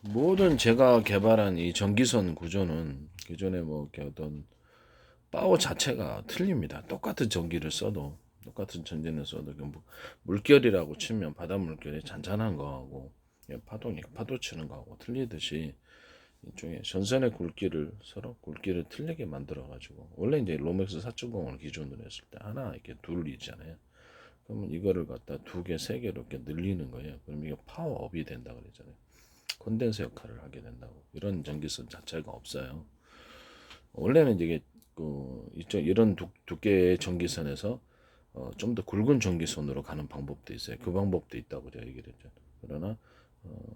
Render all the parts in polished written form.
모든 제가 개발한 이 전기선 구조는 기존에 뭐 이렇게 어떤 파워 자체가 틀립니다. 똑같은 전기를 써도 똑같은 전지를 써도 뭐 물결이라고 치면 바다 물결이 잔잔한 거하고 파도 치는 거하고 틀리듯이 일종의 전선의 굵기를 서로 굵기를 틀리게 만들어 가지고 원래 이제 로맥스 4.0을 기준으로 했을 때 하나 이렇게 둘 있잖아요. 그러면 이거를 갖다 두 개, 세 개로 이렇게 늘리는 거예요. 그럼 이게 파워업이 된다 그러잖아요. 콘덴서 역할을 하게 된다고. 이런 전기선 자체가 없어요. 원래는 이게 이런 두께의 전기선에서 좀 더 굵은 전기선으로 가는 방법도 있어요. 그 방법도 있다고 제가 얘기를 했죠. 그러나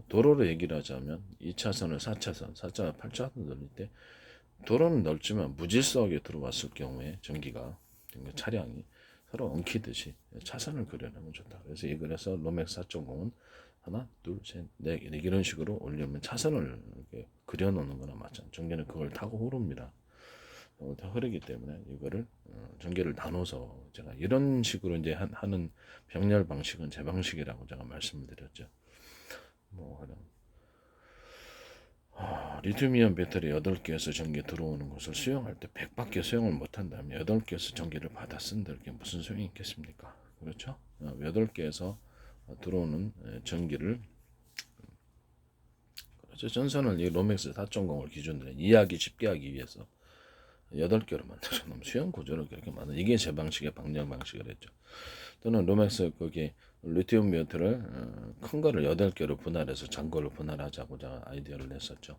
도로로 얘기를 하자면 2차선을 4차선, 4차, 8차선 돌릴 때 도로는 넓지만 무질서하게 들어왔을 경우에 그러니까 차량이 서로 엉키듯이 차선을 그려놓으면 좋다. 그래서 그래서 로맥 4.0은 하나, 둘, 셋, 넷 이런 식으로 올리면 차선을 이렇게 그려놓는 거나 마찬가지. 전기는 그걸 타고 흐릅니다. 다 흐르기 때문에 이거를 전기를 나눠서 제가 이런 식으로 이제 하는 병렬 방식은 제 방식이라고 제가 말씀을 드렸죠. 뭐 리튬이온 배터리 8개에서 전기 들어오는 것을 수용할 때 100밖에 수용을 못한다면 8개에서 전기를 받아 쓴다. 이게 무슨 소용이 있겠습니까? 그렇죠? 8개에서 들어오는 전기를 그렇죠. 전선을 이 로맥스 4.0을 기준으로 이해하기 쉽게 하기 위해서 8개로 만들어 놓으면 수용 구조를 그렇게 만든 이게 제 방식의 방정 방식을 했죠. 또는 로맥스 거기 리튬 배터리를 큰 거를 8개로 분할해서 작은 거를 분할하자고 제가 아이디어를 냈었죠.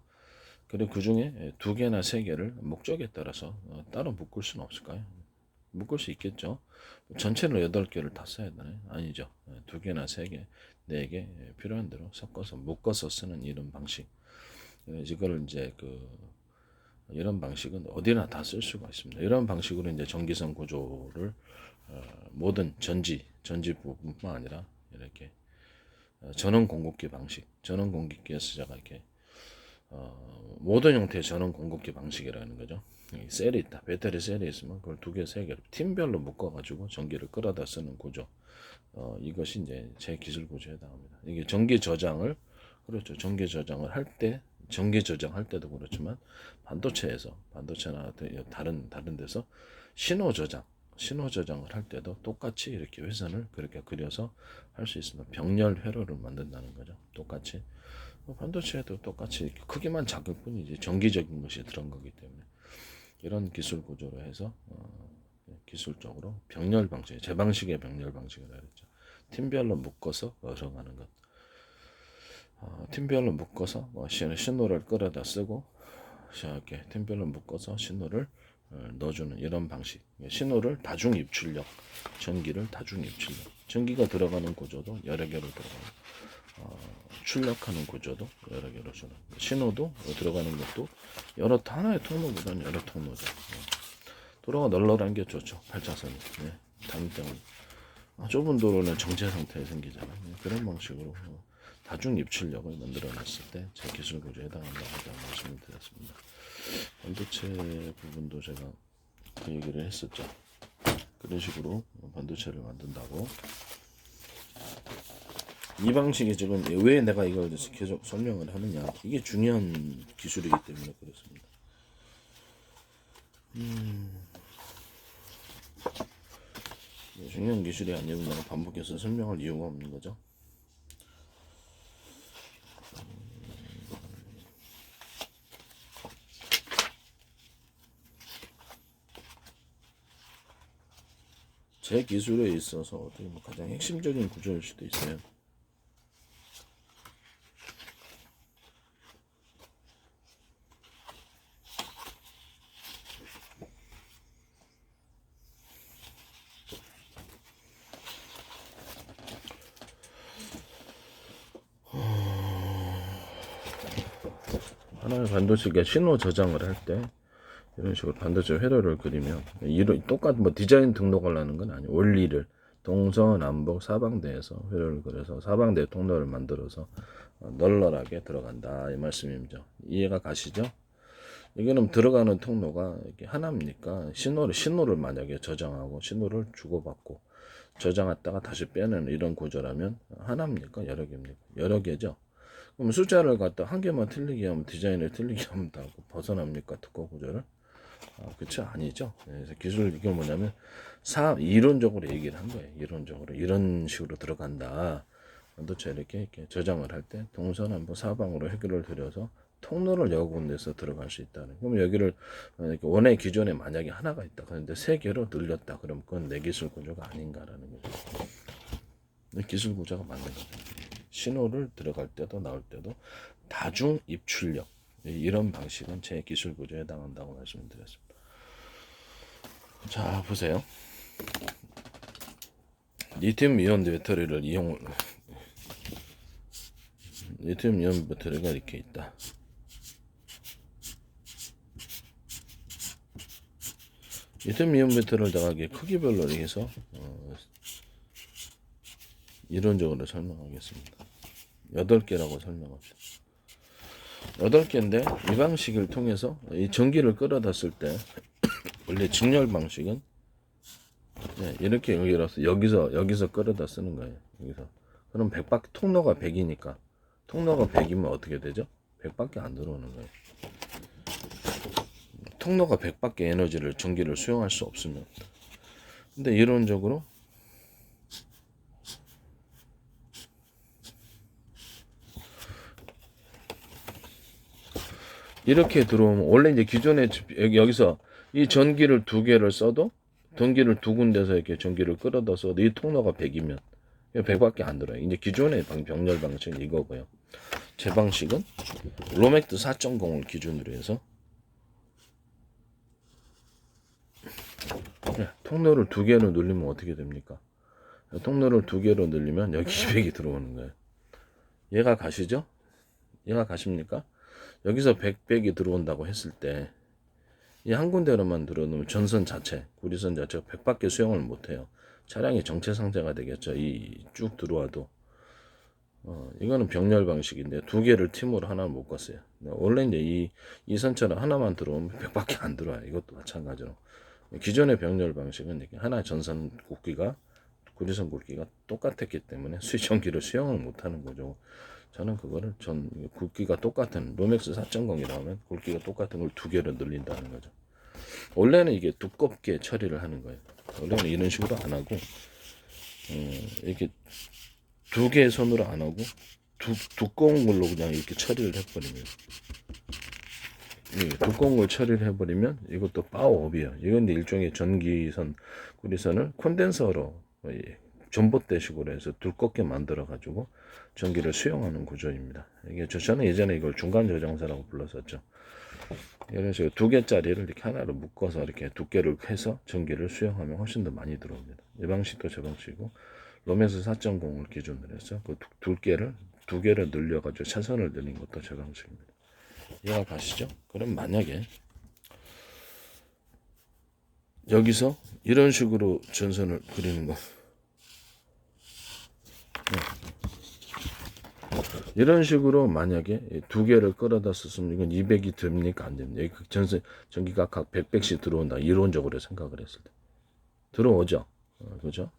그리고 그 중에 두 개나 세 개를 목적에 따라서 따로 묶을 수는 없을까요? 묶을 수 있겠죠. 전체를 8개를 다 써야 되나요? 아니죠. 두 개나 세 개, 네 개 필요한 대로 섞어서 묶어서 쓰는 이런 방식. 이거를 이제 이런 방식은 어디나 다 쓸 수가 있습니다. 이런 방식으로 이제 전기선 구조를 모든 전지 부분뿐만 아니라 이렇게 전원 공급기 방식, 전원 공급기에서 제가 이렇게 모든 형태의 전원 공급기 방식이라는 거죠. 셀이 있다. 배터리 셀이 있으면 그걸 두 개, 세 개로 팀별로 묶어가지고 전기를 끌어다 쓰는 구조. 이것이 이제 제 기술 구조에 해당합니다. 이게 전기 저장을 그렇죠. 전기 저장할 때도 그렇지만 반도체나 다른 데서 신호 저장을 할 때도 똑같이 이렇게 회선을 그렇게 그려서 할 수 있습니다. 병렬 회로를 만든다는 거죠. 똑같이 반도체도 똑같이 크기만 작을 뿐이지 전기적인 것이 들어간 거기 때문에 이런 기술 구조로 해서 기술적으로 병렬 방식, 제 방식의 병렬 방식이라 그랬죠. 팀별로 묶어서 들어가는 것. 팀별로 묶어서 신호를 끌어다 쓰고 이렇게 팀별로 묶어서 신호를 넣어주는 이런 방식. 신호를 다중 입출력, 전기를 다중 입출력. 전기가 들어가는 구조도 여러 개로 들어가고 출력하는 구조도 여러 개로 주는. 신호도 들어가는 것도 하나의 통로보다는 여러 통로죠. 도로가 널널한 게 좋죠. 8차선이. 네. 다른 때문에 좁은 도로는 정체 상태에 생기잖아요. 그런 방식으로 다중 입출력을 만들어 놨을 때 제 기술 구조에 해당한다고 말씀을 드렸습니다. 반도체 부분도 제가 그 얘기를 했었죠. 그런 식으로 반도체를 만든다고. 이 방식이 지금 왜 내가 이걸 계속 설명을 하느냐, 이게 중요한 기술이기 때문에 그렇습니다. 중요한 기술이 아니면 내가 반복해서 설명할 이유가 없는 거죠. 제 기술에 있어서 어떻게 가장 핵심적인 구조일 수도 있어요. 하나의 반도체가 신호 저장을 할 때 이런 식으로 반도체 회로를 그리면 똑같은 디자인 등록을 하는 건 아니에요. 원리를 동서남북 사방대에서 회로를 그려서 사방대 통로를 만들어서 널널하게 들어간다 이 말씀이죠. 이해가 가시죠? 이거는 들어가는 통로가 이렇게 하나입니까? 신호를 만약에 저장하고 신호를 주고받고 저장했다가 다시 빼는 이런 구조라면 하나입니까? 여러 개입니까? 여러 개죠. 그럼 숫자를 갖다 한 개만 틀리게 하면 디자인을 틀리게 하면 다 벗어납니까? 특허 구조를? 그렇죠? 아니죠. 그래서 기술 이게 뭐냐면 이론적으로 얘기를 한 거예요. 이론적으로 이런 식으로 들어간다. 반도체 이렇게 저장을 할 때 동서남북 사방으로 해결을 들여서 통로를 여러 군데서 들어갈 수 있다는. 그럼 여기를 원의 기존에 만약에 하나가 있다. 그런데 세 개로 늘렸다. 그럼 그건 내 기술 구조가 아닌가라는 거죠. 내 기술 구조가 맞는 거죠. 신호를 들어갈 때도 나올 때도 다중 입출력 이런 방식은 제 기술 구조에 해당한다고 말씀드렸습니다. 자 보세요. 리튬 이온 배터리가 이렇게 있다. 리튬 이온 배터리를 나가게 크기별로 해서 이론적으로 설명하겠습니다. 8개라고 설명합시다. 8개인데 이 방식을 통해서 이 전기를 끌어다 쓸 때 원래 직렬 방식은 이렇게 여기서 끌어다 쓰는 거예요. 여기서. 그럼 100밖에 통로가 100이니까 통로가 100이면 어떻게 되죠? 100밖에 안 들어오는 거예요. 통로가 100밖에 에너지를 전기를 수용할 수 없으면. 근데 이론적으로 이렇게 들어오면 원래 이제 기존에 여기서 이 전기를 2개를 써도 전기를 2군데서 이렇게 전기를 끌어다 써도 이 통로가 100이면 100밖에 안 들어요. 이제 기존의 병렬 방식은 이거고요. 제 방식은 로맥스 4.0을 기준으로 해서 통로를 2개로 늘리면 어떻게 됩니까? 통로를 2개로 늘리면 여기 200이 들어오는 거예요. 얘가 가시죠? 얘가 가십니까? 여기서 100이 들어온다고 했을 때 이 한 군데로만 들어놓으면 전선 자체, 구리선 자체가 100밖에 수용을 못해요. 차량이 정체 상태가 되겠죠. 이 쭉 들어와도 이거는 병렬 방식인데 2개를 팀으로 하나 못 껐어요. 원래 이제 이 선처럼 하나만 들어오면 100밖에 안 들어와요. 이것도 마찬가지로 기존의 병렬 방식은 이렇게 하나 전선 굵기가 구리선 굵기가 똑같았기 때문에 전기를 수용을 못하는 거죠. 저는 그거를 굵기가 똑같은 로맥스 4.0이라고 하면 굵기가 똑같은 걸 2개로 늘린다는 거죠. 원래는 이게 두껍게 처리를 하는 거예요. 원래는 이런 식으로 안 하고 이렇게 2개의 선으로 안 하고 두꺼운 걸로 그냥 이렇게 처리를 해버리면 두꺼운 걸 처리를 해버리면 이것도 파워업이에요. 이건 일종의 전기선 구리선을 콘덴서로 전봇대식으로 해서 두껍게 만들어 가지고 전기를 수용하는 구조입니다. 이게 저는 예전에 이걸 중간 저장사라고 불렀었죠. 이런 식으로 2개짜리를 이렇게 하나로 묶어서 이렇게 두께를 해서 전기를 수용하면 훨씬 더 많이 들어옵니다. 이 방식도 저 방식이고 로맥스 4.0을 기준으로 해서 그 두께를 2개를 늘려가지고 차선을 늘린 것도 저 방식입니다. 이해가 가시죠? 그럼 만약에 여기서 이런 식으로 전선을 그리는 거 이런 식으로 만약에 2개를 끌어다 썼으면 이건 200이 됩니까? 안 됩니까? 여기 전기가 각 100씩 들어온다. 이론적으로 생각을 했을 때. 들어오죠? 그죠?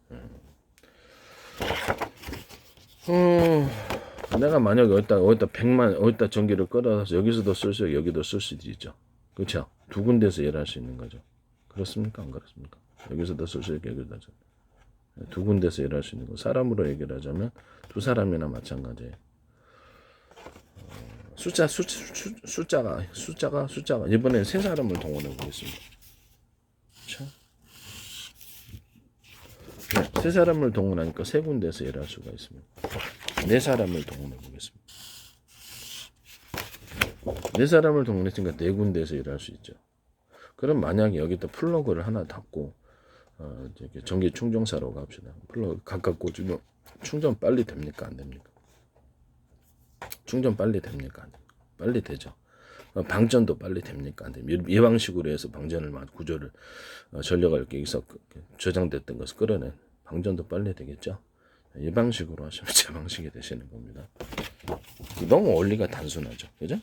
내가 만약에 어디다 100만, 어디다 전기를 끌어다서 여기서도 쓸 수 있고 여기도 쓸 수도 있죠. 그렇죠? 2군데서 일할 수 있는 거죠. 그렇습니까? 안 그렇습니까? 여기서도 쓸 수 있고 여기서도 2군데서 일할 수 있는 거. 사람으로 얘기를 하자면 2사람이나 마찬가지예요. 숫자가 이번엔 3사람을 동원해 보겠습니다. 자, 3사람을 동원하니까 3군데서 일할 수가 있습니다. 4사람을 동원해 보겠습니다. 4사람을 동원했으니까 4군데서 일할 수 있죠. 그럼 만약에 여기다 플러그를 하나 닫고 전기 충전사로 갑시다. 플러그 각각 꽂으면 충전 빨리 됩니까? 안 됩니까? 충전 빨리 됩니까? 안 됩니까? 빨리 되죠. 방전도 빨리 됩니까? 안 됩니까? 이 방식으로 해서 방전을 구조를 전력을 이렇게 여기서 저장됐던 것을 끌어낸 방전도 빨리 되겠죠. 이 방식으로 하시면 제 방식이 되시는 겁니다. 너무 원리가 단순하죠, 그죠?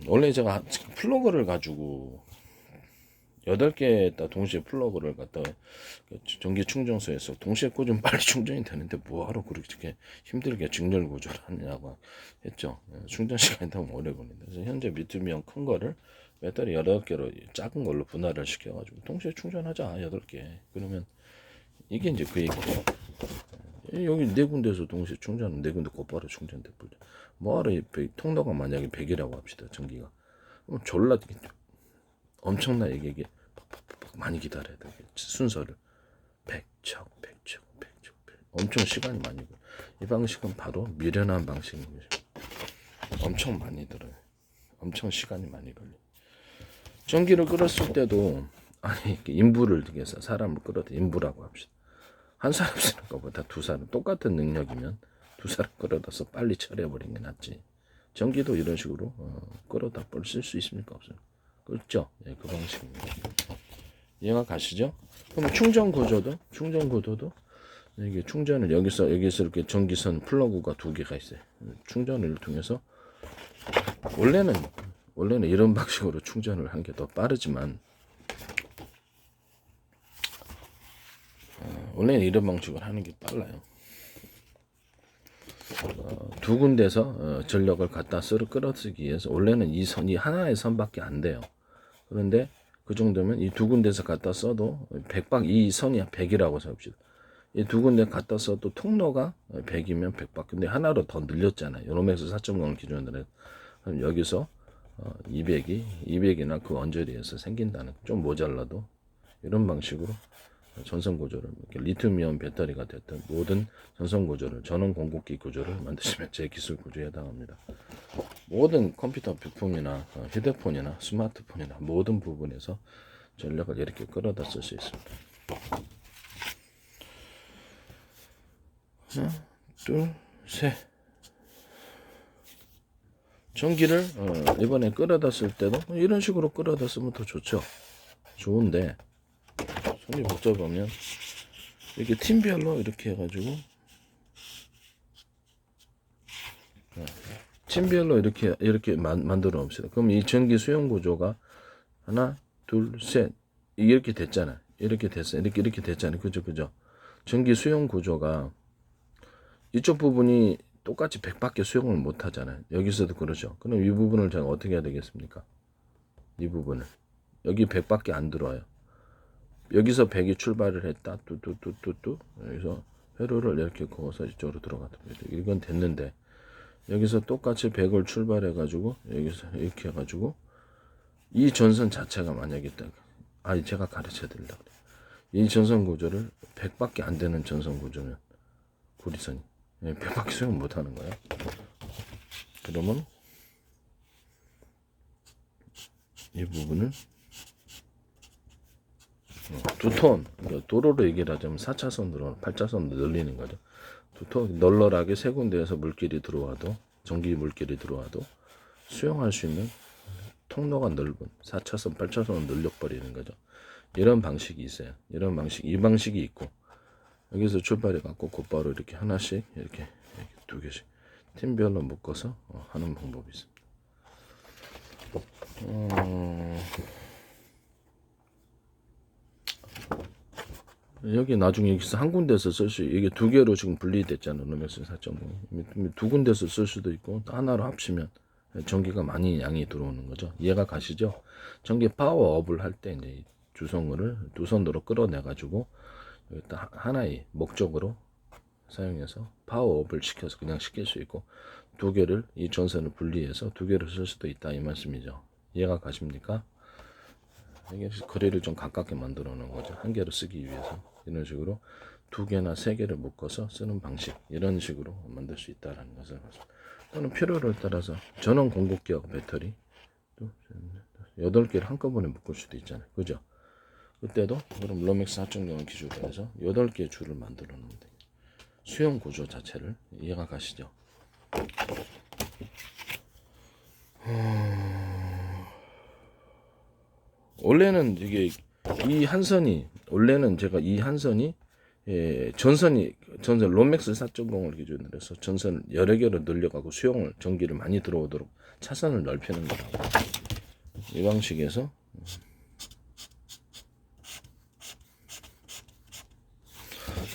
원래 제가 플러그를 가지고 8개에다 동시에 플러그를 갖다 전기 충전소에서 동시에 꽂으면 빨리 충전이 되는데 뭐하러 그렇게 힘들게 직렬 구조를 하느냐고 했죠. 충전 시간이 너무 오래 걸린다. 그래서 현재 리튬이온 큰 거를 배터리 8개로 작은 걸로 분할을 시켜가지고 동시에 충전하자 8개. 그러면 이게 이제 그 얘기예요. 여기 4군데에서 동시에 충전은 4군데 곧바로 충전돼 버려. 뭐하러 통로가 만약에 100이라고 합시다. 전기가. 그럼 졸라 엄청나게 이게 많이 기다려야 돼. 순서를 100척 엄청 시간이 많이 걸려. 이 방식은 바로 미련한 방식인 거죠. 엄청 많이 들어요. 엄청 시간이 많이 걸려. 전기를 끌었을 때도 아니 인부를 위해서 사람을 끌어도 인부라고 합시다. 한 사람 쓰는 것보다 두 사람 똑같은 능력이면 두 사람 끌어다서 빨리 처리해버리는 게 낫지. 전기도 이런 식으로 끌어다 쓸 수 있습니까? 없어요. 그렇죠? 예, 그 방식입니다. 이해가 가시죠? 그럼 충전 구조도 이게 충전을 여기서 이렇게 전기선 플러그가 2개가 있어요. 충전을 통해서 원래는 이런 방식으로 충전을 한 게 더 빠르지만 원래는 이런 방식으로 하는 게 빨라요. 두 군데서 전력을 갖다 끌어쓰기 위해서 원래는 이 선이 하나의 선밖에 안 돼요. 그런데 그 정도면 이 두 군데서 갖다 써도 이 선이 100이라고 생각합시다. 이 두 군데 갖다 써도 통로가 100이면 100밖에. 근데 하나로 더 늘렸잖아요. 로맥스 4.0을 기준으로 해서. 그럼 여기서 200이나 그 언저리에서 생긴다는, 좀 모자라도 이런 방식으로 전선 구조를, 리튬이온 배터리가 됐든 모든 전선 구조를, 전원 공급기 구조를 만드시면 제 기술 구조에 해당합니다. 모든 컴퓨터 부품이나 휴대폰이나 스마트폰이나 모든 부분에서 전력을 이렇게 끌어다 쓸 수 있습니다. 하나, 둘, 셋. 전기를 이번에 끌어다 쓸 때도 이런 식으로 끌어다 쓰면 더 좋죠. 좋은데 손이 복잡하면 이렇게 팀별로 이렇게 해가지고 팀별로 이렇게 만들어 봅시다. 그럼 이 전기 수용 구조가 하나, 둘, 셋 이렇게 됐잖아요. 이렇게 됐어요. 이렇게 됐잖아요. 그죠? 전기 수용 구조가 이쪽 부분이 똑같이 100밖에 수용을 못 하잖아요. 여기서도 그러죠. 그럼 이 부분을 제가 어떻게 해야 되겠습니까? 이 부분을 여기 100밖에 안 들어와요. 여기서 100이 출발을 했다. 뚜 여기서 회로를 이렇게 그어서 이쪽으로 들어갔다. 이건 됐는데 여기서 똑같이 100을 출발해 가지고 여기서 이렇게 해 가지고 이 전선 자체가 만약에 있다. 제가 가르쳐 드리려고 그래요. 이 전선 구조를 100밖에 안 되는 전선 구조면 구리선이 100밖에 수용 못 하는 거야. 그러면 이 부분을 2톤, 그러니까 도로로 얘기를 하자면 4차선으로 8차선으로 늘리는 거죠. 2톤 널널하게 세 군데에서 물길이 들어와도, 전기 물길이 들어와도 수용할 수 있는 통로가 넓은 4차선, 8차선으로 늘려버리는 거죠. 이런 방식이 있어요. 이 방식이 있고, 여기서 출발해 갖고 곧바로 이렇게 하나씩 이렇게 2개씩 팀별로 묶어서 하는 방법이 있습니다. 여기 나중에 여기서 한 군데서 쓸 수, 이게 2개로 지금 분리됐잖아요. 로맥스 4.0. 2군데서 쓸 수도 있고, 하나로 합치면 전기가 많이 양이 들어오는 거죠. 이해가 가시죠? 전기 파워업을 할 때 이제 주성을 2선으로 끌어내가지고, 여기다 하나의 목적으로 사용해서 파워업을 시켜서 그냥 시킬 수 있고, 2개를, 이 전선을 분리해서 2개를 쓸 수도 있다. 이 말씀이죠. 이해가 가십니까? 이게 거리를 좀 가깝게 만들어 놓은 거죠. 한 개로 쓰기 위해서. 이런 식으로 2개나 3개를 묶어서 쓰는 방식, 이런 식으로 만들 수 있다는 것을 봤습니다. 또는 필요를 따라서 전원 공급기하고 배터리 8개를 한꺼번에 묶을 수도 있잖아요. 그죠? 그때도 그럼 로맥스 4.0을 기준으로 해서 8개의 줄을 만들어 놓으면 돼요. 수용 구조 자체를. 이해가 가시죠? 원래는 이게 이 한선이, 원래는 제가 이 한선이 전선 로맥스 4.0을 기준으로 해서 전선을 여러 개로 늘려가고 수용을, 전기를 많이 들어오도록 차선을 넓히는 거라고. 이 방식에서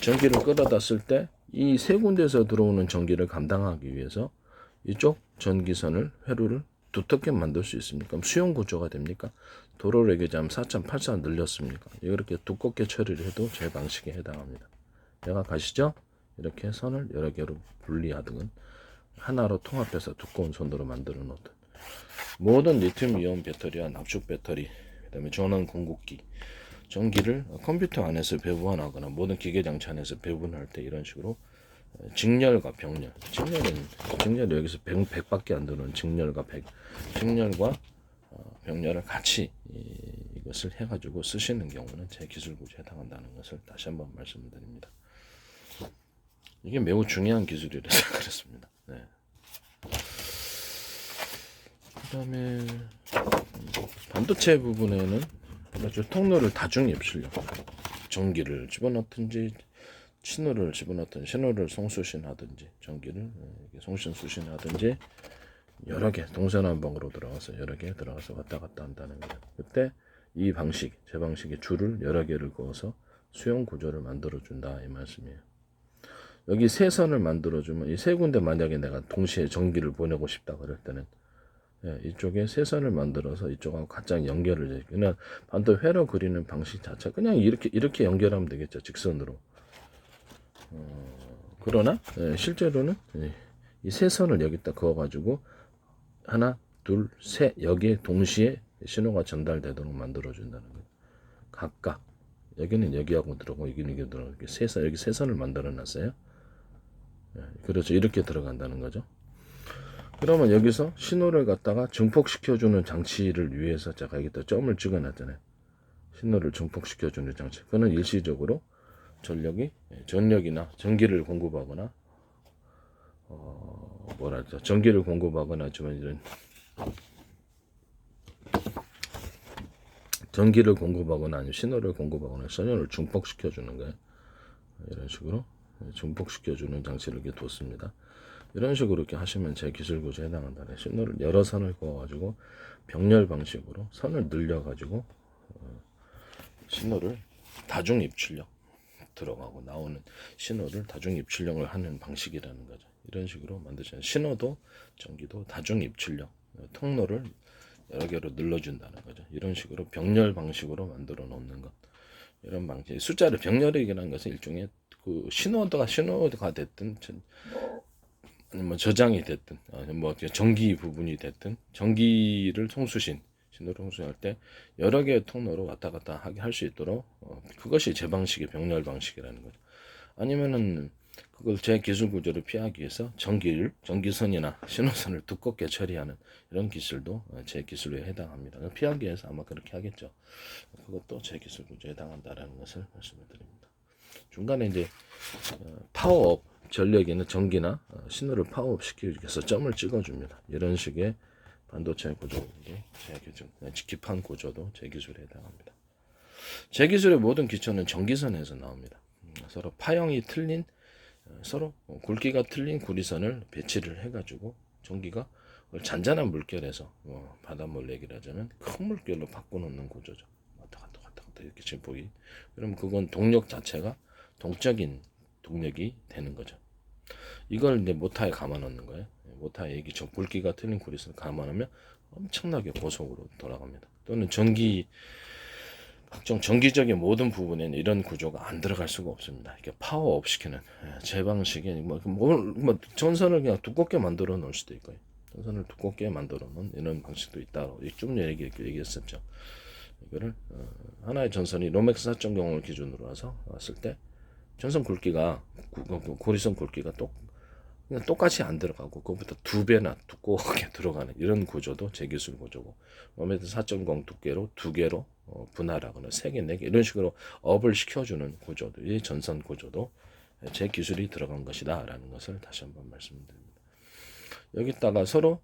전기를 끌어다 쓸 때 이 세 군데에서 들어오는 전기를 감당하기 위해서 이쪽 전기선을 회로를 두텁게 만들 수 있습니까? 그럼 수용 구조가 됩니까? 도로를 얘기하자면 4.84 늘렸습니까? 이렇게 두껍게 처리를 해도 제 방식에 해당합니다. 내가 가시죠? 이렇게 선을 여러 개로 분리하든 하나로 통합해서 두꺼운 선으로 만들어 놓든 모든 리튬 이온 배터리와 납축 배터리, 그다음에 전원 공급기, 전기를 컴퓨터 안에서 배분하거나 모든 기계 장치 안에서 배분할 때 이런 식으로 직렬과 병렬, 직렬이 여기서 100밖에 안 되는 직렬과 직렬과 병렬을 같이 이것을 해가지고 쓰시는 경우는 제 기술 구조에 해당한다는 것을 다시 한번 말씀드립니다. 이게 매우 중요한 기술이라서 그렇습니다. 네. 그다음에 반도체 부분에는 통로를 다중 입출력, 전기를 집어넣든지 신호를 집어넣든 신호를 송수신하든지 전기를 송신 수신하든지 여러 개 동서남북으로 들어가서 여러 개 들어가서 왔다 갔다 한다는 거예요. 그때 이 방식, 제 방식의 줄을 여러 개를 그어서 수용 구조를 만들어 준다 이 말씀이에요. 여기 세 선을 만들어 주면 이 세 군데 만약에 내가 동시에 전기를 보내고 싶다 그럴 때는 이쪽에 세 선을 만들어서 이쪽하고 가장 연결을 해. 그냥 반도 회로 그리는 방식 자체 그냥 이렇게 연결하면 되겠죠, 직선으로. 그러나 실제로는 이 세 선을 여기다 그어가지고 하나, 둘, 셋 여기에 동시에 신호가 전달되도록 만들어 준다는 거예요. 각각 여기는 여기하고 들어가고 여기는 여기 들어가고 이렇게 여기 세 선을 만들어 놨어요. 그렇죠. 이렇게 들어간다는 거죠. 그러면 여기서 신호를 갖다가 증폭시켜주는 장치를 위해서 제가 여기다 점을 찍어놨잖아요. 신호를 증폭시켜주는 장치. 그거는 일시적으로 전력이나 전기를 공급하거나 전기를 공급하거나 좀 이런 전기를 공급하거나 아니면 신호를 공급하거나 신호를 증폭시켜주는 거예요. 이런 식으로 증폭시켜주는 장치를 이렇게 뒀습니다. 이런 식으로 이렇게 하시면 제 기술 구조에 해당한다네. 신호를 여러 선을 그어가지고 병렬 방식으로 선을 늘려가지고 신호를 다중 입출력 들어가고 나오는 신호를 다중 입출력을 하는 방식이라는 거죠. 이런 식으로 만드시는 신호도 전기도 다중 입출력 통로를 여러 개로 늘려준다는 거죠. 이런 식으로 병렬 방식으로 만들어 놓는 것. 이런 방식. 숫자를 병렬이라는 것은 일종의 그 신호가 됐든 아니면 저장이 됐든 뭐 전기 부분이 됐든 전기를 신호를 송수할 때 여러 개의 통로로 왔다 갔다 하게 할 수 있도록 그것이 제 방식의 병렬 방식이라는 거죠. 아니면은 그걸 제 기술 구조를 피하기 위해서 전기선이나 신호선을 두껍게 처리하는 이런 기술도 제 기술에 해당합니다. 피하기 위해서 아마 그렇게 하겠죠. 그것도 제 기술 구조에 해당한다라는 것을 말씀을 드립니다. 중간에 이제 파워업 전력이나 전기나 신호를 파워업 시키기 위해서 점을 찍어줍니다. 이런 식의 반도체 구조도 제 기준, 기판 구조도 제 기술에 해당합니다. 제 기술의 모든 기초는 전기선에서 나옵니다. 서로 파형이 틀린 서로 굵기가 틀린 구리선을 배치를 해가지고 전기가 잔잔한 물결에서 바닷물 얘기를 하자면 큰 물결로 바꿔놓는 구조죠. 왔다 갔다 이렇게 진폭이. 그러면 그건 동력 자체가 동적인 동력이 되는 거죠. 이걸 이제 모타에 감아 놓는 거예요. 모타에 저 굵기가 틀린 구리선을 감아놓으면 엄청나게 고속으로 돌아갑니다. 또는 각종 전기적인 모든 부분에는 이런 구조가 안 들어갈 수가 없습니다. 이렇게 파워업 시키는 제 방식이 전선을 그냥 두껍게 만들어 놓을 수도 있고요. 전선을 두껍게 만들어 놓은 이런 방식도 있다고 좀 얘기했었죠. 이거를 하나의 전선이 로맥스 4.0을 기준으로 왔을 때 전선 굵기가 고리선 굵기가 그냥 똑같이 안 들어가고 그것보다 2배나 두껍게 들어가는 이런 구조도 제 기술 구조고 로맥스 4.0 두께로 2개로 분할하거나 3개, 4개 이런 식으로 업을 시켜주는 구조도 이 전선 구조도 제 기술이 들어간 것이다 라는 것을 다시 한번 말씀드립니다. 여기다가 서로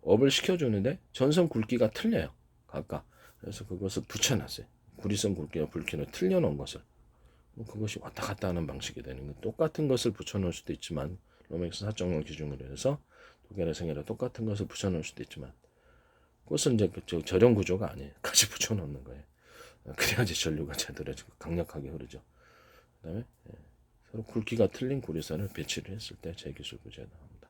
업을 시켜주는데 전선 굵기가 틀려요 각각. 그래서 그것을 붙여놨어요. 구리선 굵기와 굵기를 틀려놓은 것을 그것이 왔다 갔다 하는 방식이 되는 거예요. 똑같은 것을 붙여놓을 수도 있지만 로맥스 4.0 기준으로 해서 두 개의 생애라 똑같은 것을 붙여놓을 수도 있지만 그것은 이제 저렴 구조가 아니에요. 같이 붙여놓는 거예요. 그래야지 전류가 제대로 강력하게 흐르죠. 그다음에 서로 굵기가 틀린 구리선을 배치를 했을 때 재기술구조에 해당합니다.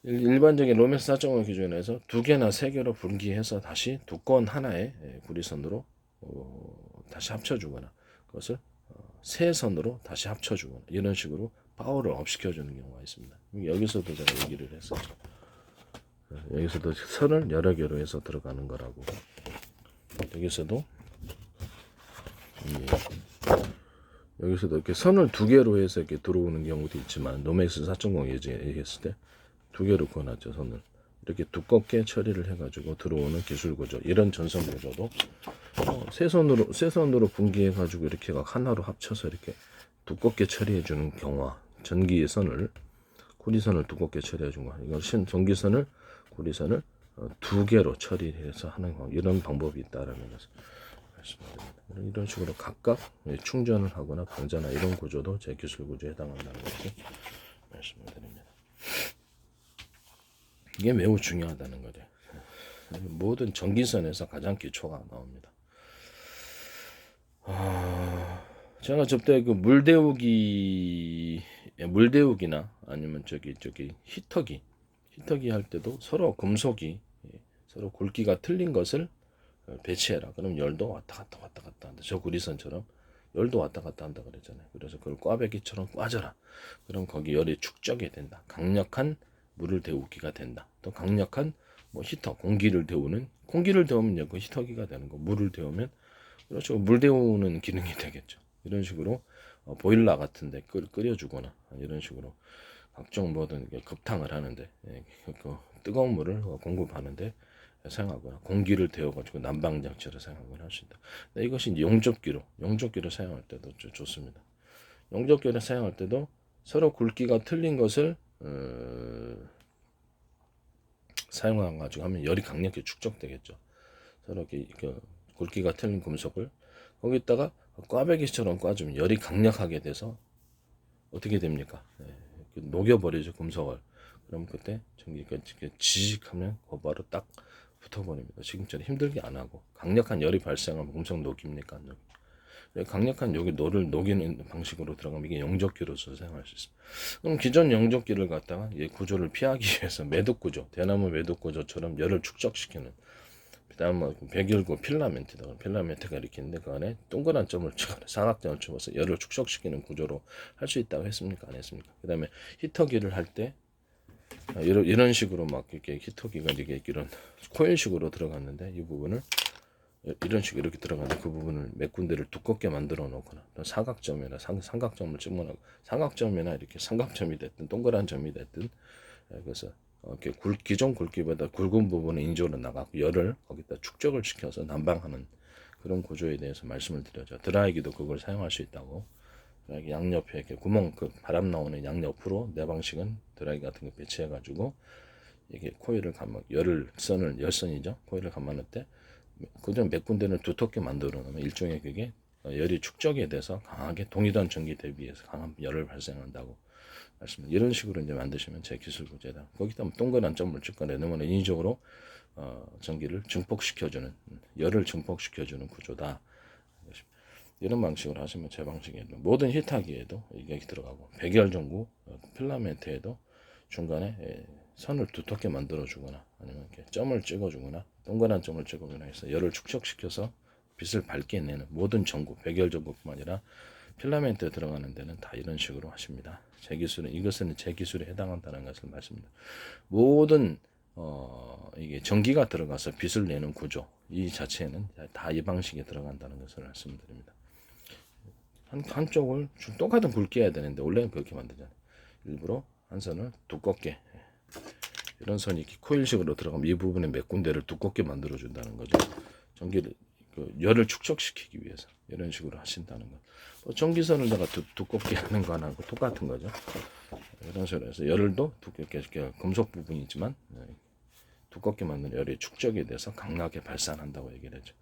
일반적인 로맥스 4.5 기준에서 2개나 3개로 분기해서 다시 두꺼운 하나의 구리선으로 다시 합쳐주거나 그것을 세 선으로 다시 합쳐주거나 이런 식으로 파워를 업 시켜주는 경우가 있습니다. 여기서도 제가 얘기를 했었죠. 여기서도 선을 여러 개로 해서 들어가는 거라고. 여기서도 이렇게 선을 2개로 해서 이렇게 들어오는 경우도 있지만 노맥스 4.0 얘기했을 때 2개로 그어놨죠. 선을 이렇게 두껍게 처리를 해가지고 들어오는 기술 구조, 이런 전선 구조도 세 선으로 분기해 가지고 이렇게 하나로 합쳐서 이렇게 두껍게 처리해 주는 경우와 전기의 선을 구리선을 두껍게 처리해 준 거, 이걸 전기선을 구리선을 2개로 처리해서 하는 이런 방법이 있다라는 것을 말씀드립니다. 이런 식으로 각각 충전을 하거나 방전이나 이런 구조도 제 기술 구조에 해당한다는 것을 말씀을 드립니다. 이게 매우 중요하다는 거죠. 모든 전기선에서 가장 기초가 나옵니다. 제가 저때 그 물데우기나 아니면 저기 히터기 할 때도 서로 금속이 서로 굵기가 틀린 것을 배치해라. 그럼 열도 왔다 갔다 한다. 저 구리선처럼 열도 왔다 갔다 한다 그랬잖아요. 그래서 그걸 꽈배기처럼 꽈줘라. 그럼 거기 열이 축적이 된다. 강력한 물을 데우기가 된다. 또 강력한 히터, 공기를 데우면 그 히터기가 되는 거. 물을 데우면 그렇죠. 물 데우는 기능이 되겠죠. 이런 식으로 보일러 같은데 끓여주거나 이런 식으로 각종 뭐든 급탕을 하는데 그 뜨거운 물을 공급하는데 사용하거나 공기를 데워가지고 난방장치를 사용하거나 할 수 있다. 이것이 용접기로 사용할 때도 좋습니다. 용접기를 사용할 때도 서로 굵기가 틀린 것을 사용해가지고 하면 열이 강력히 축적되겠죠. 서로 이렇게 굵기가 틀린 금속을 거기다가 꽈배기처럼 꽈주면 열이 강력하게 돼서 어떻게 됩니까? 녹여버리죠, 금속을. 그럼 그때 전기가 지직하면 바로 딱 붙어버립니다. 지금처럼 힘들게 안 하고 강력한 열이 발생하면 금속 녹입니까? 안 녹입니까? 강력한 노를 녹이는 방식으로 들어가면 이게 용접기로서 사용할 수 있습니다. 그럼 기존 용접기를 갖다가 이 구조를 피하기 위해서 매듭 구조, 대나무 매듭 구조처럼 열을 축적시키는, 그다음 백열구 필라멘트가 이렇게 있는데 그 안에 동그란 점을 찍어서 사각점을 집어서 열을 축적시키는 구조로 할 수 있다고 했습니까? 안 했습니까? 그다음에 히터기를 할 때 이런 식으로 막 이렇게 히터기가 이게 이런 코일식으로 들어갔는데 이 부분을 이런 식으로 이렇게 들어가는데 그 부분을 몇 군데를 두껍게 만들어 놓거나 사각점이나 삼각점을 찍거나 사각점이나 이렇게 삼각점이 됐든 동그란 점이 됐든 그래서 이렇게 기존 굵기보다 굵은 부분을 인조로 나가고 열을 거기다 축적을 시켜서 난방하는 그런 구조에 대해서 말씀을 드렸죠. 드라이기도 그걸 사용할 수 있다고. 드라이기 양옆에 이렇게 구멍, 바람 나오는 양옆으로 내 방식은 드라이기 같은 거 배치해 가지고 이게 코일을 열선이죠. 코일을 감아놓을 때 그전 몇 군데는 두텁게 만들어 놓으면 일종의 그게 열이 축적이 돼서 강하게 동일한 전기 대비해서 강한 열을 발생한다고 말씀을. 이런 식으로 이제 만드시면 제 기술 구조다. 거기다 동그란 점을 찍거나 내면 인위적으로 전기를 증폭시켜주는, 열을 증폭시켜주는 구조다. 이런 방식으로 하시면 제 방식에도 모든 히터기에도 이게 들어가고 백열전구 필라멘트에도 중간에 선을 두텁게 만들어주거나 아니면 이렇게 점을 찍어주거나 동그란 점을 찍어주거나 해서 열을 축적시켜서 빛을 밝게 내는 모든 전구, 백열전구뿐만 아니라 필라멘트에 들어가는 데는 다 이런 식으로 하십니다. 이것은 제 기술에 해당한다는 것을 말씀드립니다. 모든 이게 전기가 들어가서 빛을 내는 구조 이 자체는 다 이 방식에 들어간다는 것을 말씀드립니다. 한쪽을 똑같은 굵게 해야 되는데 원래는 그렇게 만들잖아요. 일부러 한 선을 두껍게 이런 선이 이렇게 코일식으로 들어가면 이 부분에 몇 군데를 두껍게 만들어 준다는 거죠. 전기를 열을 축적시키기 위해서 이런 식으로 하신다는 것. 전기선을 내가 두껍게 하는 거하고 똑같은 거죠. 이런 식으로 해서 열도 두껍게 금속 부분이지만 두껍게 만든 열이 축적이 돼서 강하게 발산한다고 얘기를 했죠.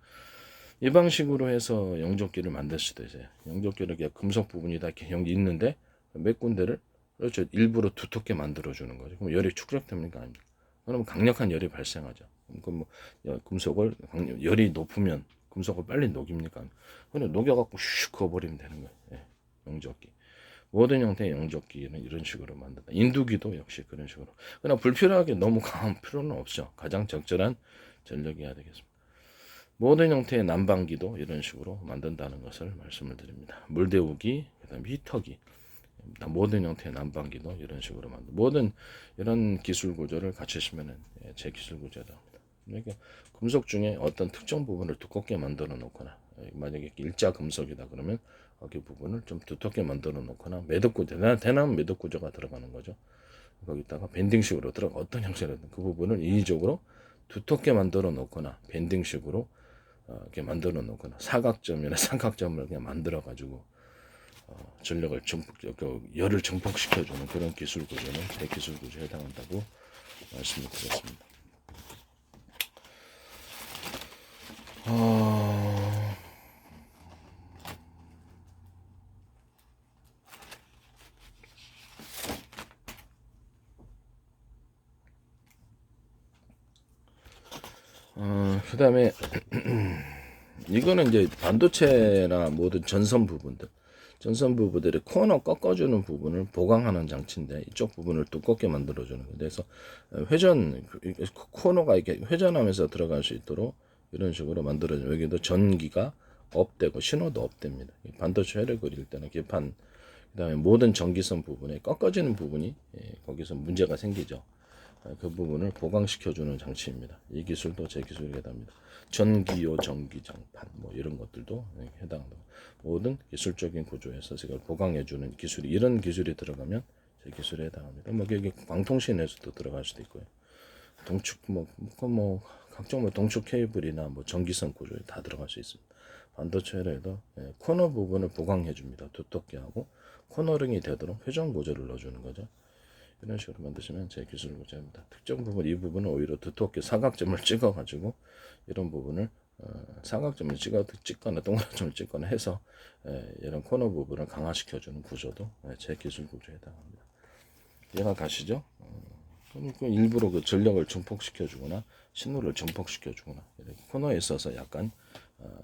이 방식으로 해서 용접기를 만들 수도 있어요. 용접기를 금속 부분이 다 이렇게 있는데 몇 군데를 그렇죠. 일부러 두텁게 만들어주는 거죠. 그럼 열이 축적됩니까? 아닙니까? 그러면 강력한 열이 발생하죠. 그럼 금속을 열이 높으면 금속을 빨리 녹입니까? 그냥 녹여갖고 슉 그어버리면 되는 거예요. 용접기. 모든 형태의 영접기는 이런 식으로 만든다. 인두기도 역시 그런 식으로. 그러나 불필요하게 너무 강한 필요는 없죠. 가장 적절한 전력이어야 되겠습니다. 모든 형태의 난방기도 이런 식으로 만든다는 것을 말씀을 드립니다. 물 데우기, 그다음에 히터기, 모든 형태의 난방기도 이런 식으로 모든 이런 기술 구조를 갖추시면은 제 기술 구조다. 그러니까 금속 중에 어떤 특정 부분을 두껍게 만들어 놓거나, 만약에 일자 금속이다 그러면 그 부분을 좀 두텁게 만들어 놓거나, 매듭 구조, 대나무 매듭 구조가 들어가는 거죠. 거기다가 밴딩식으로 들어가 어떤 형태로든 그 부분을 인위적으로 두텁게 만들어 놓거나, 밴딩식으로 이렇게 만들어 놓거나, 사각점이나 삼각점을 그냥 만들어 가지고 전력을 열을 증폭시켜주는 그런 기술 구조는 제 기술 구조에 해당한다고 말씀을 드렸습니다. 그 다음에 이거는 이제 반도체나 모든 전선 부분들의 코너 꺾어주는 부분을 보강하는 장치인데, 이쪽 부분을 두껍게 만들어주는 거예요. 그래서 코너가 이렇게 회전하면서 들어갈 수 있도록 이런 식으로 만들어져. 여기도 전기가 업되고 신호도 업됩니다. 반도체 회를 그릴 때는 기판, 그다음에 모든 전기선 부분에 꺾어지는 부분이 거기서 문제가 생기죠. 그 부분을 보강시켜주는 장치입니다. 이 기술도 제 기술에 해당합니다. 전기요, 전기장판 뭐 이런 것들도 해당합니다. 모든 기술적인 구조에서 제가 보강해주는 기술이, 이런 기술이 들어가면 제 기술에 해당합니다. 뭐 여기 광통신에서도 들어갈 수도 있고요. 동축 각종 동축 케이블이나 뭐 전기선 구조에 다 들어갈 수 있습니다. 반도체에도 코너 부분을 보강해줍니다. 두텁게 하고 코너링이 되도록 회전 구조를 넣어주는 거죠. 이런 식으로 만드시면 제 기술 구조입니다. 특정 부분, 이 부분은 오히려 두텁게 사각점을 찍어가지고 이런 부분을 사각점을 찍거나 동그라점을 찍거나 해서 이런 코너 부분을 강화시켜주는 구조도 제 기술 구조에 해당합니다. 이해가 가시죠? 그러니까 일부러 그 전력을 증폭시켜주거나 신호를 증폭시켜주거나 코너에 있어서 약간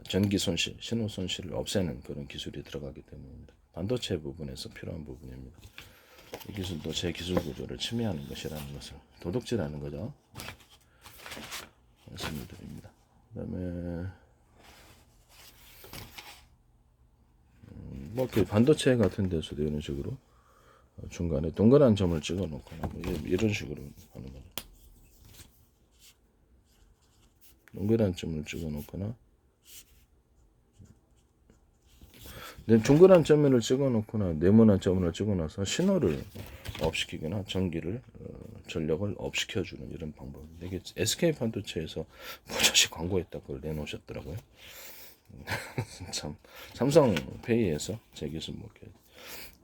전기 손실, 신호 손실을 없애는 그런 기술이 들어가기 때문입니다. 반도체 부분에서 필요한 부분입니다. 이 기술도 제 기술 구조를 침해하는 것이라는 것을, 도둑질하는 거죠. 말씀을 드립니다. 그다음에 뭐 그 반도체 같은 데서도 이런 식으로 중간에 동그란 점을 찍어 놓거나 뭐 이런 식으로 하는 거죠. 동그란 점을 찍어 놓거나, 동그란 점을 찍어 놓거나 네모난 점을 찍어 놔서 신호를 업시키거나 전력을 업시켜주는 이런 방법입니다. 이게 SK 반도체에서 버젓이 광고했다 그걸 내놓으셨더라고요. 참, 삼성페이에서 제 기술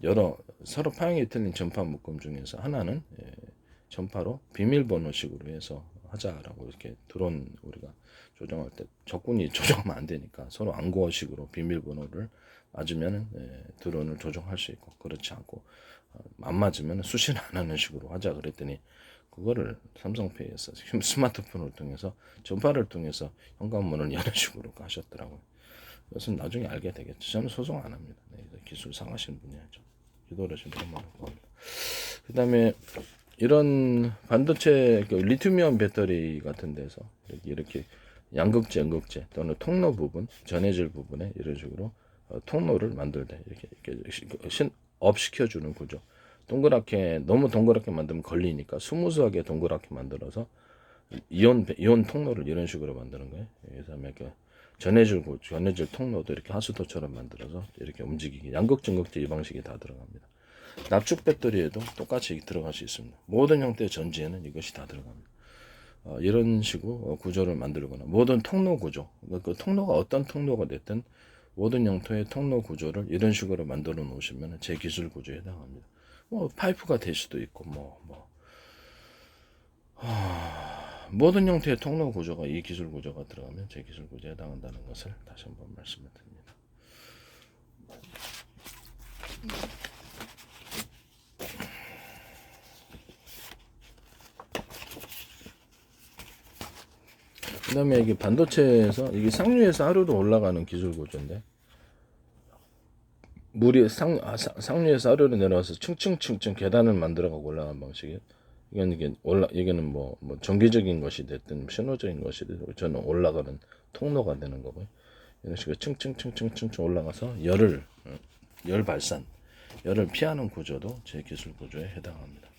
여러 서로 파형이 틀린 전파 묶음 중에서 하나는 전파로 비밀번호식으로 해서 하자라고 이렇게 드론 우리가 조정할 때 적군이 조정하면 안 되니까 서로暗号식으로 비밀번호를 맞으면 드론을 조정할 수 있고, 그렇지 않고 안 맞으면 수신 안 하는 식으로 하자 그랬더니 그거를 삼성페이에서 스마트폰을 통해서 전파를 통해서 현관문을 여는 식으로 하셨더라고요. 그것은 나중에 알게 되겠죠. 저는 소송 안 합니다. 기술 상하신 분이죠. 기도를 좀 많은 겁니다. 그 다음에 이런 반도체 리튬이온 배터리 같은 데서 이렇게 양극재, 연극재 또는 통로 부분, 전해질 부분에 이런 식으로 통로를 만들 때 이렇게 업시켜주는 구조. 너무 동그랗게 만들면 걸리니까 스무스하게 동그랗게 만들어서 이온 통로를 이런 식으로 만드는 거예요. 그다음에 전해질 통로도 이렇게 하수도처럼 만들어서 이렇게 움직이게, 양극, 전극재 이 방식이 다 들어갑니다. 납축 배터리에도 똑같이 들어갈 수 있습니다. 모든 형태의 전지에는 이것이 다 들어갑니다. 이런 식으로 구조를 만들거나, 모든 통로 구조, 그 통로가 어떤 통로가 됐든 모든 형태의 통로 구조를 이런 식으로 만들어 놓으시면 제 기술 구조에 해당합니다. 뭐 파이프가 될 수도 있고 모든 형태의 통로 구조가, 이 기술 구조가 들어가면 제 기술 구조에 해당한다는 것을 다시 한번 말씀을 드립니다. 그 다음에 이게 반도체에서, 이게 상류에서 하루도 올라가는 기술 구조인데, 물이 상류에서 아래로 내려와서 층층층층 계단을 만들어가고 올라가는 방식이에요. 이게 이게는 뭐 정기적인 것이 됐든 신호적인 것이 됐든 저는 올라가는 통로가 되는 거고요. 이런 식으로 층층층층층층 올라가서 열 발산, 열을 피하는 구조도 제 기술 구조에 해당합니다.